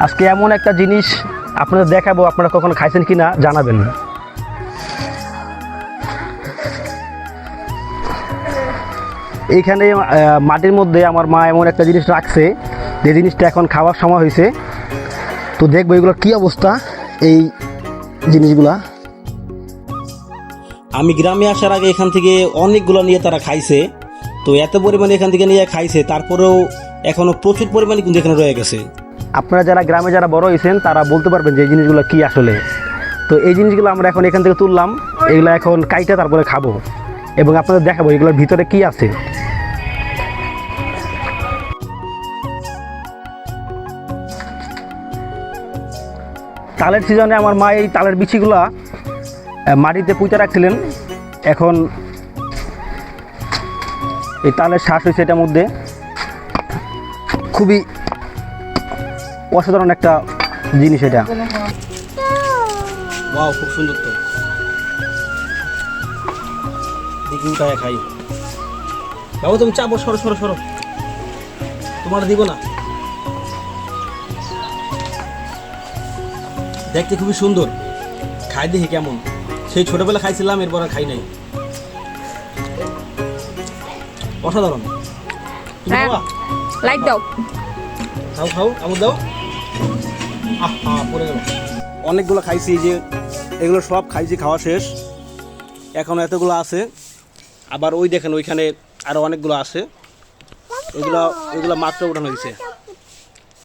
আজকে এমন একটা জিনিস আপনাদের দেখাবো, আপনারা কখনো খাইছেন কিনা জানাবেন। এইখানে মাটির মধ্যে আমার মা এমন একটা জিনিস রাখছে, যে জিনিসটা এখন খাওয়ার সময় হয়েছে। তো দেখবো এগুলো কি অবস্থা, এই জিনিসগুলা। আমি গ্রামে আসার আগে এখান থেকে অনেকগুলো নিয়ে তারা খাইছে। তো এত পরিমাণে এখান থেকে নিয়ে খাইছে, তারপরেও এখনো প্রচুর পরিমাণে কিন্তু এখানে রয়ে গেছে। আপনারা যারা গ্রামে যারা বড় হয়েছেন তারা বলতে পারবেন যে এই জিনিসগুলো কি আসলে। তো এই জিনিসগুলো আমরা এখন এখান থেকে তুললাম, এগুলো এখন কাইটে তারপরে খাবো এবং আপনাদের দেখাবো এগুলোর ভিতরে কি আছে। তালের সিজনে আমার মা এই তালের বিচিগুলা মাটিতে পুঁতে রাখছিলেন। এখন এই তালের শ্বাস হয়েছে এটার মধ্যে, খুবই অসাধারণ একটা জিনিস এটা। ওয়াও, খুব সুন্দর। তো দেখি উঠায় খাই। বাবু তুমি চাপো, সরো সরো সরো, তোমার দিব না। দেখতে খুবই সুন্দর, খাই দেখি কেমন। সেই ছোটবেলা খাইছিলাম, এরপর আর খাই নাই। অসাধারণ। লাইক দাও, খাও খাও, আমুদ দাও। আহা, পড়ে গেল। অনেকগুলো খাইছি, যে এগুলো সব খাইছি, খাওয়া শেষ। এখনো এতগুলো আছে, আবার ওই দেখেন ওইখানে আরো অনেকগুলো আছে। এগুলো মাত্র উঠানো হয়েছে।